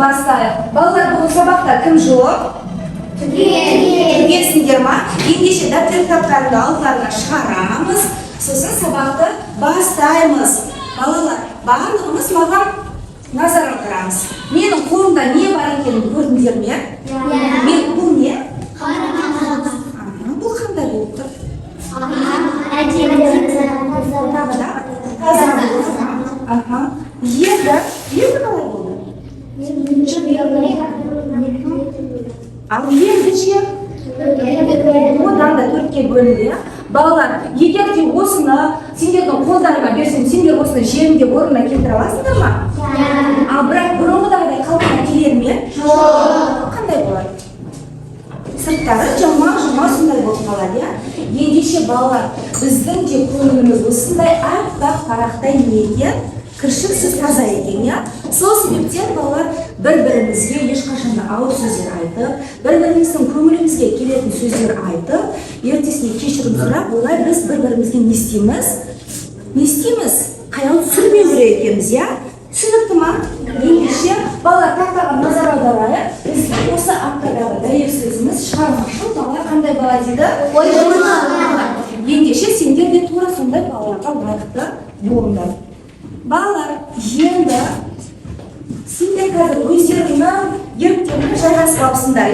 бастайық. Балалар, бұл сабақта кім жоқ? Түгесіңдер ма? Ендеше дәптер кітаптарды алдыларына шығарамыз. Сосын сабақты бастаймыз. Балалар, барлығымыз маған назар аударамыз. Менің қолымда не бар екенін көрдіңдер ме? Мен бұл не? Бұл қандай болып тұр? Енді қалай болды? Ал енді ше? Одан да төртке бөлінді. Балалар, егер де осыны сендердің қолдарыңа берсем, сендер осыны жерінде орнына келтіре аласыңдар ма? Ал бірақ бұрынғыдай қалпына келер ме? Жоқ. Қандай болады? Сырттары жаман сондай болып қалады, ендеше балалар, біздің де көңіліміз осындай аппақ парақтай неге кіршіксіз таза екен, сол себептен балалар бір-бірімізге ешқашан ауыр сөздер айтып, бір-біріміздің көңілімізге келетін сөздер айтып, ертесіне кешірім сұрап, олай біз бір-бірімізге не істейміз? Қаял түсірмеу керек екенбіз, түсінікті ма? Ендеше балалар тақтаға назар аударайық. Біз осы аптадағы дәйек сөзіміз шығармашыл балалар қандай бала дейді? Ендеше сендер де тура сондай балаларға лайықты болыңдар. Балалар, енді сендер қазір өздеріңнің еріктеріңе жайғасып алыпсыңдар,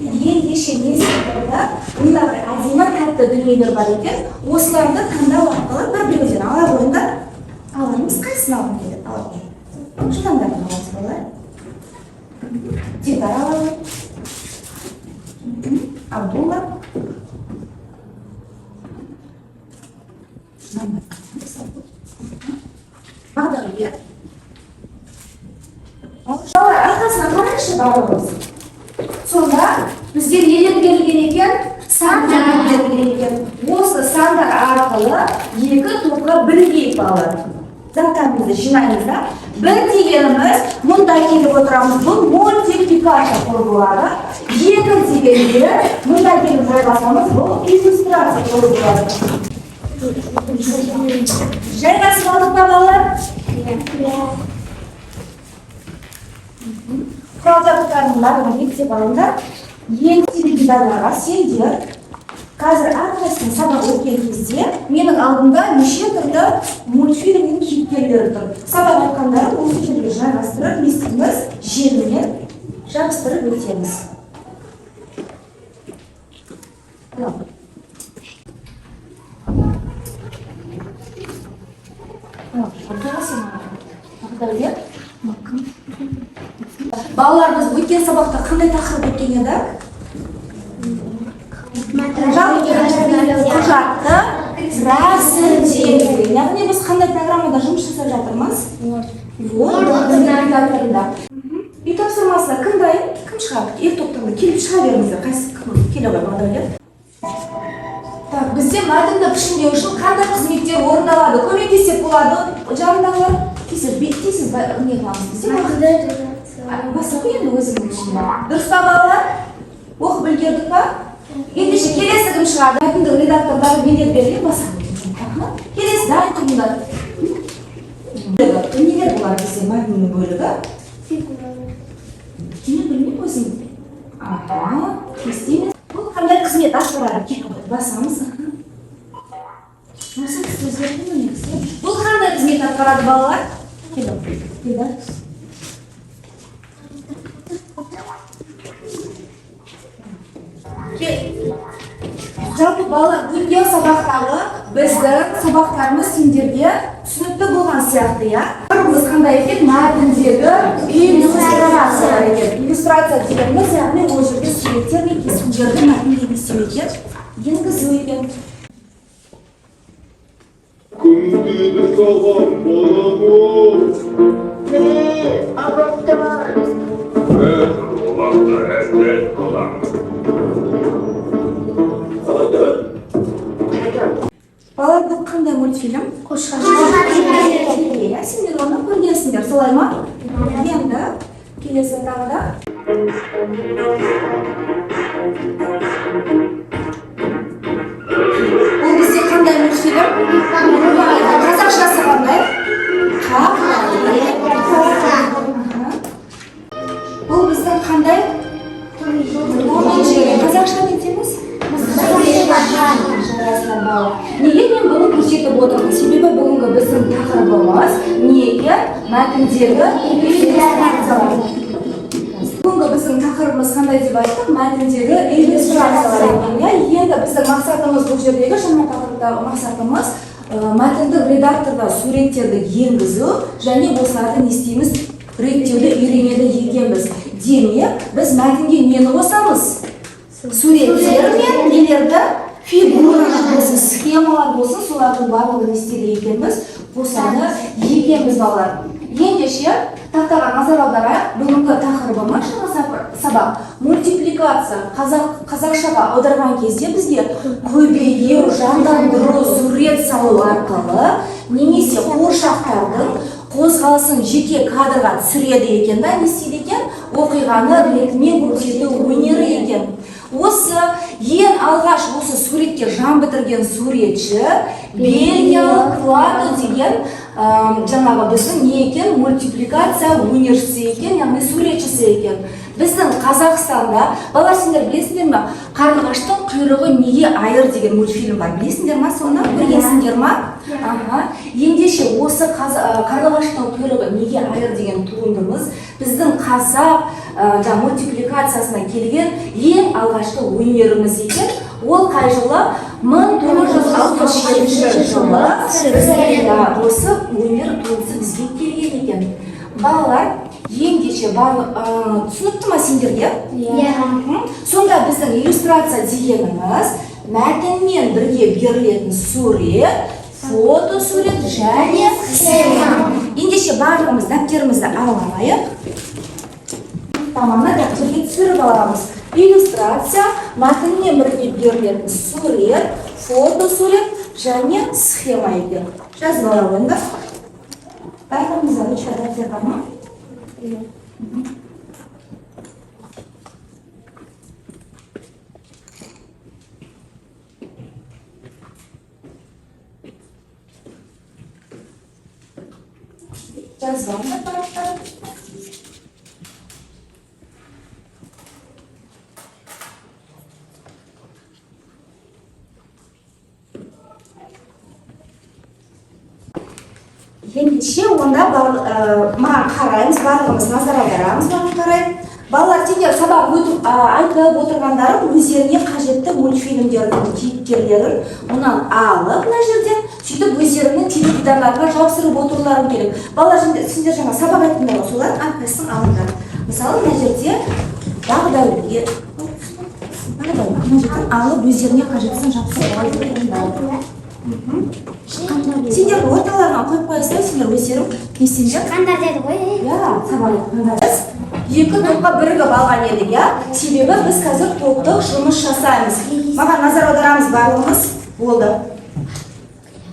ендеше не істейді? Мұнда бір әдемі тәтті дүниелер бар екен. Осыларды таңдау арқылы бір-біріңізден ала қойыңдар. Алыңыз қайсысын алғым келеді? Ала қойыңдар. Шыдамдардың алыңыз балалар. Дидар алыңыз. Абдулла. Бағдағылер. Балалар, арқасына қарайшы барлығымыз. Сонда бізде нелер берілген екен? Сандар берілген екен. Осы сандар арқылы екі топқа бірігейік балалар. Заттарымызды жинаймыз да. Бір дегеніміз, мұнда келіп отырамыз, бұл мультипликация формулары. Екі дегенде, мұнда келіп жайғасамыз, бұл иллюстрация формулары. Жайғасып алдық па балалар? Құрал-жабдықтардың барлығын мектеп алыңдар. Енді теледидарларға сендер қазір әрқайсының сабақ өткен кезде менің алдымда неше түрлі мультфильмнің кейіпкерлері тұр. Сабақ оқығандарын осы жерге жайғастырып, не істейміз? Жеріне жабыстырып өтеміз. Балалар, біз өткен сабақта қандай тақырып өткен еді? Құжатты рәсімдеу. Яғни біз қандай программада жұмыс жасап жатырмыз? Үй тапсырмасына кім дайын? Кім шығады? Ел топтамда келіп шыға беріңіздер. Қайсы келе ғой бағдайлар? Бізде мәтінді пішіндеу үшін қандай қызметтер орындалады? Көмектесек болады. Жанындағылар тез не қыламыз? Бізде басып енді өзіңнің ішінде. Дұрыс па балалар? Оқып үлгердік па? Ендеше келесі кім шығады? Мәтінді редакторлары менен беріліп басамыз. Келесі дайын құрымдар. Нелер болар бізде мәтіннің бөлігі? Кені білмейм өзім. Естейміз. Бұл қандай қызмет атқарады? Басамыз. Басамыз өзгерді ме? Бұл қандай қызмет атқарады балалар? Келді. Жалпы балалар, бүгінгі сабақтағы біздің сабақтарымыз сендерге түсінікті болған сияқты, Біз қандай екен? Мәтіндегі иллюстрация екен. Иллюстрация дегеніміз, яғни ол жерде суреттер мен кесімдерді мәтінге не істеу екен? Енгізу екен. Күндегі соғым болу. Оларды әдет боламыз. Балалар, бұл қандай мультфильм? Қошқар. Сендер оны көргенсіңдер, солай ма? Енді келесі тағы да. Бұл бізде қандай мультфильм? Қазақшасы қандай? Неге мен бұны көрсетіп отырмын? Себебі бүгінгі біздің тақырыбымыз неге мәтіндегі иллюстрациялар. Бүгінгі біздің тақырыбымыз қандай деп айттық? Мәтіндегі иллюстрациялар екен. Енді біздің мақсатымыз бұл жердегі жаңа тақырыптағы мақсатымыз мәтіндік редакторда суреттерді енгізу және осыларды не істейміз? Реттеуді үйренеді екенбіз. Демек, біз мәтінге нені қосамыз? Суреттер мен нелерді? Фигуралар болсын, схемалар болсын, солардың барлығын істейді екенбіз. Қосады екенбіз балалар. Ендеше, тақтаға назар аударайық. Бүгінгі тақырыбымыз жаңа сабақ мультипликация. Қазақшаға аударған кезде бізге көбею, жандандыру, сурет салу арқылы немесе қуыршақтардың қозғалысын жеке кадрға түсіреді екен, да, не істейді екен? Оқиғаны ретімен көрсету өнері екен. Осы ең алғаш осы суретке жан бітірген суретші Бельгиялық Клато деген жаңағы біздің не екен? Мультипликация өнершісі екен, яғни суретшісі екен. Біздің Қазақстанда, балалар сендер білесіңдер ме? Қарлығаштың құйрығы неге айыр деген мультфильм бар. Білесіңдер ма соны? Көргенсіңдер ма? Ендеше осы Қарлығаштың құйрығы неге айыр деген туындымыз біздің қазақ мультипликациясына келген ең алғашқы өнеріміз екен. Ол қай жылы? 1967 жылы осы өнер туындысы бізге келген екен. Балалар, ендеше түсінікті ма сендерге? Сонда біздің иллюстрация дегеніміз мәтінмен бірге берілетін сурет, фотосурет және схема. Ендеше барлығымыз дәптерімізді алайық. Тамамына дәптерге түсіріп аламыз. Иллюстрация, мәтінмен бірге берілетін сурет, фотосурет және схема екен. Жазып алайық енді. Барлығымызда ручка дәптер бар ма? Жазып алайық. Ендеше онда маған қараймыз, барлығымыз назар аударамыз, маған қараймыз. Балалар, сендер сабақ өтіп айтып отырғандарым өздеріне қажетті мультфильмдердің кейіпкерлерін онан алып, мына жерден сөйтіп өздерінің теледидарларға жабыстырып отыруларың керек. Балалар, сендер жаңа сабақ айттыңдар ғой, солар әрқайсысын алыңдар. Мысалы, мына жерде бағдәулет алып өздеріне қажеттісін жабыстырып отыруларың. Сендер орталарына қойып қойсаңдар, сендер өздерің не істеңдер? Қандар деді ғой. Сабақ қандар. Екі топқа бірігіп алған едік, себебі біз қазір топтық жұмыс жасаймыз. Маған назар аударамыз барлығымыз болды.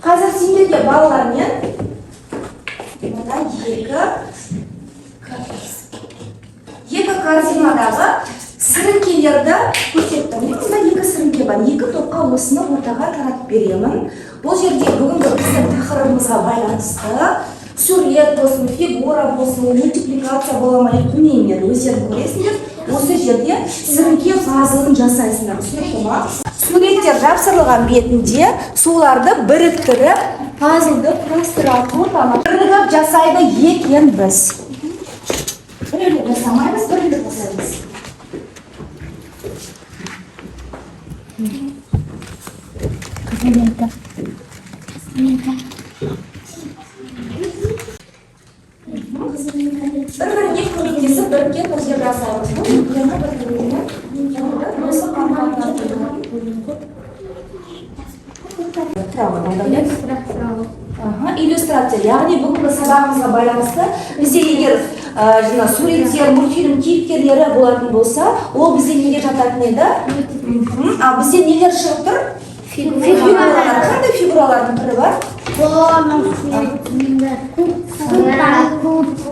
Қазір сендерге балалармен екі корзинадағы сіріңкелерді көрсеттім. Мұнда екі сіріңке бар. Екі топқа осыны ортаға таратып беремін. Бұл жерде бүгінгі біздің тақырыбымызға байланысты сурет болсын, фигура болсын, мультипликация бола ма, өнемер өздерің көресіңдер. Осы жерде сіріңке пазлын жасайсыңдар. Түсінікті ма? Суреттер жапсырылған бетінде соларды біріктіріп, пазлды құрастыратын бірігіп жасайды екенбіз. Бірігіп жасамаймыз, бірігіп жасаймыз. Бір-біріне көмектесіп, біріккен көздер жасаймыз. Иллюстрация, яғни бүгінгі сабағымызға байланысты бізде егер суреттер, мультфильм кейіпкерлері болатын болса, ол бізде неге жататын еді? Ал бізде нелер шығып тұр? Фигуралар. Қандай фигуралардың түрі бар?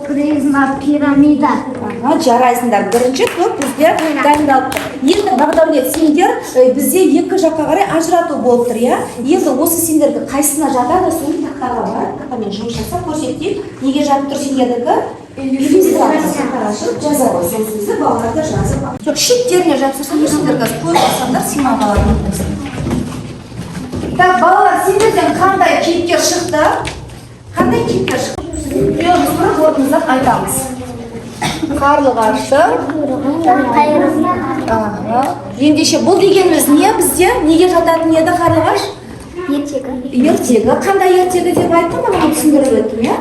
Призма, пирамида. Жарайсыңдар. Бірінші топ бізде дайындалып тұр. Енді бағдәулет, сендер бізде екі жаққа қарай ажырату болып тұр, Енді осы сендерді қайсына жатады, соны тақтаға бар. Тақтамен жұмыс жасап көрсетейік. Неге жатып тұр сендердікі? Иллюстрация. Жазады. Сол сөзді балаларды жазып. Шеттеріне жапсырсаңдар, сендерді қойып алсаңдар, симаға алатын. Так, балалар, сендерден қандай кейіпкер шықты? Қандай кейіпкер шықты? Біреуіміз тұрып орнымыздан айтамыз. Қарлығаштың ендеше бұл дегеніміз не бізде? Неге жататын еді қарлығаш? Ертегі. Қандай ертегі деп айттым, маған түсіндіріп өттім, иә?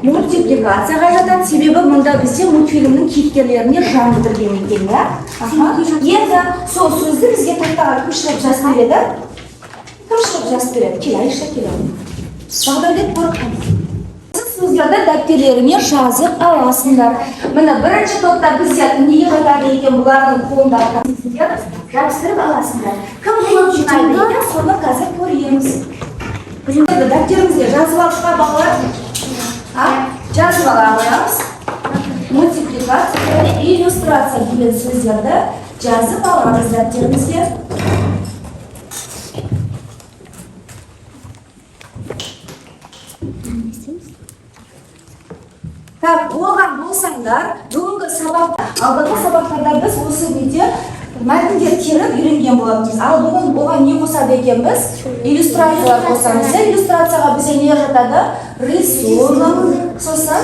Мультипликацияға жатады, себебі мұнда бізде мультфильмнің кейіпкерлеріне жан бітірген екен, иә? Енді сол сөзді бізге тақтаға кім шығып жазып береді? Кім шығып жазып береді? Кел, Айша, кел. Бағдаулет Қорықхан. Сөздерді дәптерлеріне жазып аласыңдар. Міне бірінші топта бізде неге жатады екен бұлардың қолындағы жабыстырып аласыңдар. Кім көп жинайды екен, соны қазір көреміз. Дәптерімізге жазып алышқа балалар. Жазып аламыз. Мультипликация, иллюстрация деген сөздерді жазып аламыз дәптерімізге. Так, оған болсаңдар, бүгінгі сабақта, алдыңғы сабақтарда біз осы үйде мәтіндер теріп үйренген боламыз. Ал бүгін оған не қосады екенбіз? Иллюстрациялар қосамыз. Иллюстрацияға бізде не жатады? Рисунок, сосын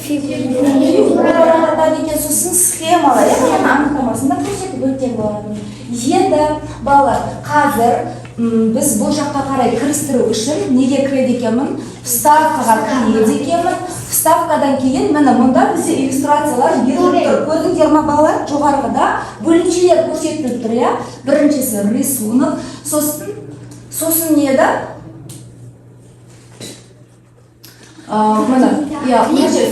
фигуралар жатады екен, сосын схемалар. Анықтамасында көрсетіп өткен болады. Енді балалар, қазір біз бұл жаққа қарай кірістіру үшін неге кіреді екенмін? Вставкаға кіреді екенмін. Вставкадан кейін міне мұнда бізде иллюстрациялар беріліп тұр. Көрдіңдер ме балалар? Жоғарғыда бөлімшелер көрсетіліп тұр, иә? Біріншісі рисунок, сосын не еді?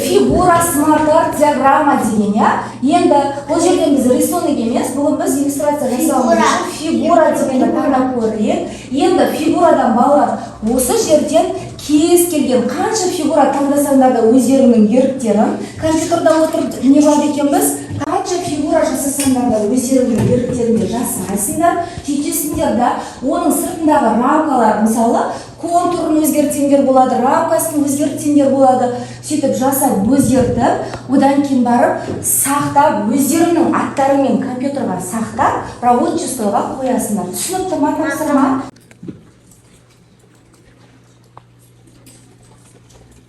Фигура, смартар, диаграмма деген, иә? Енді бұл жерден біз рисунок емес, бұл біз иллюстрация жасауымыз үшін фигура дегенді таңдап көрейік. Енді фигурадан балалар осы жерден кез келген қанша фигура таңдасаңдар да өздерінің еріктерін, компьютерда отырып не болады екенбіз? Қанша фигура жасасаңдар да өздерінің еріктерінде жасайсыңдар, сөйтесіңдер да оның сыртындағы рамкалар, мысалы контурын өзгертсеңдер болады, рамкасын өзгертсеңдер болады, сөйтіп жасап өзгертіп, одан кейін барып сақтап, өздерінің аттарымен компьютерға сақтап, рабочий столға қоясыңдар. Түсінікті ма, тапсырма?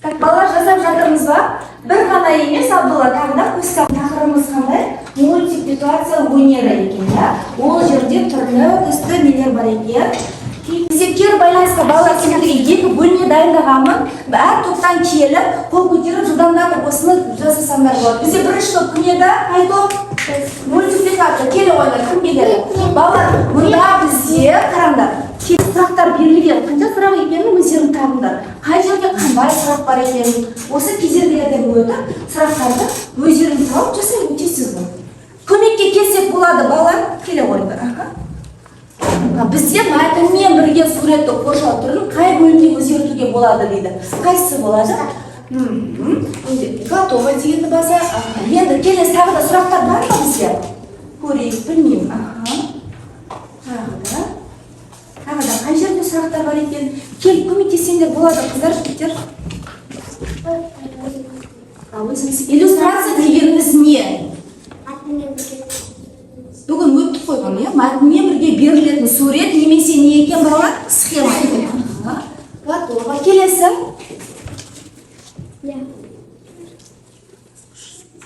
Так, балалар, жасап жатырмыз ба? Бір ғана емес, Абдулла тағында көзсақ тақырыбымыз қандай? Мультипликация өнері екен, иә? Ол жерде түрлі түсті нелер бар екен. Есепкер байланысқа балалар сендерге екі бөлме дайындағанмын. Әр топтан келіп, қол көтеріп, жылдамдатып осыны жасасаңдар болады. Бізде бірінші топ кім еді? Қай топ? Мультипликация. Келе ойнар, кім келеді? Балалар, мұнда бізде қараңдар. Сұрақтар берілген. Қанша сұрақ екенін өздерің табыңдар. Қай жерде қандай сұрақ бар екенін. Осы кездерден өтіп, сұрақтарды өздерің тауып жасай өтесіз ғой. Көмекке келсек болады, балалар. Келе ойнар. Бізде мәтінмен бірге суретті қоршау түрін қай бөлімде өзгертуге болады дейді. Қайсысы болады? Готово дегенді баса. Енді келесі тағы да сұрақтар бар ма бізде? Көрейік, білмеймін. Тағы да қай жерде сұрақтар бар екен? Кел, көмектессеңдер болады, қыздар, жігіттер. Иллюстрация дегеніміз не? Бүгін өттік қойған, иә? Мәтінмен бірге берілетін сурет немесе не екен балалар? Схема екен. Готово. Келесі.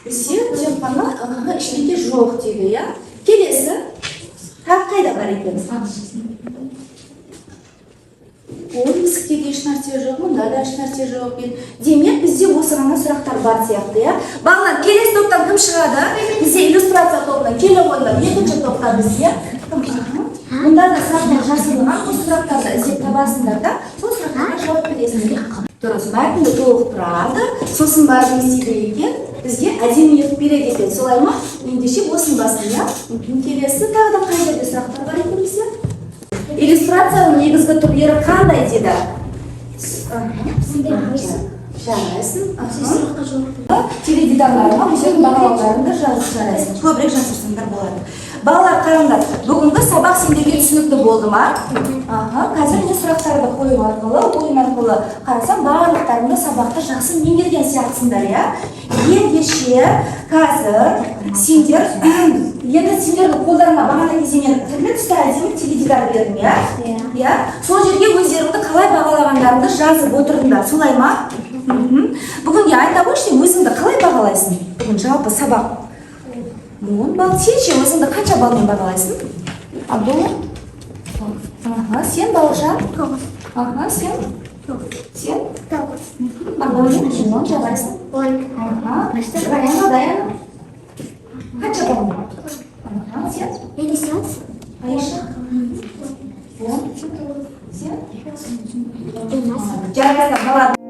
Бізде тек қана ішінде жоқ дейді, иә? Келесі. Тағы қайда бар екен? Ол мысықтегі еш нәрсе жоқ, мұнда да еш нәрсе жоқ екен. Демек, бізде осы ғана сұрақтар бар сияқты, иә? Балалар, келесі топтан кім шығады? Бізде иллюстрация топтан келе қойылар. Екінші топта бізде кім шығады? Мұнда да сұрақтар жасырылған, сол сұрақтарды іздеп табасыңдар да, сол сұрақтарға жауап бересіңдер. Дұрыс, мәтінді толықтырады, сосын барып не істейді екен? Бізге әдемі етіп береді екен, солай ма? Ендеше осының басын, иә? Келесі тағы да қай жерде сұрақтар бар екен бізде? Иллюстрацияның негізгі түрлері қандай деді? Жарайсың. Теледидарларыма өздерің бағалауларыңды жазып жарайсың. Көбірек жазырсыңдар болады. Балалар, қараңдар, бүгінгі сабақ сендерге түсінікті болды ма? Қазір мен сұрақтарды қою арқылы, ойын арқылы қарасам, барлықтарында сабақты жақсы меңгерген сияқтысыңдар, иә? Ендеше қазір сендердің қолдарына бағана кезде мен түрлі түсті әдемі теледидар сыздар бердім, иә? Иә? Сол жерге өздеріңді қалай бағалағандарыңды жазып отырдыңдар, солай ма? Бүгінге айта қойшы, өзіңді қалай бағалайсың? Бүгін жалпы сабақ. 10 балл. Сен ше өзіңді қанша балмен бағалайсың? Абдулла? Ага, сен Бауыржан? 9. Ага, сен? 9. Сен? 9. Бағалайсың, жинон жағайсың? 10. Ага, Даяна? Қанша балмен? Ага, сен? 50. Айша? 10. Сен? 12. Жарайсың, молодец.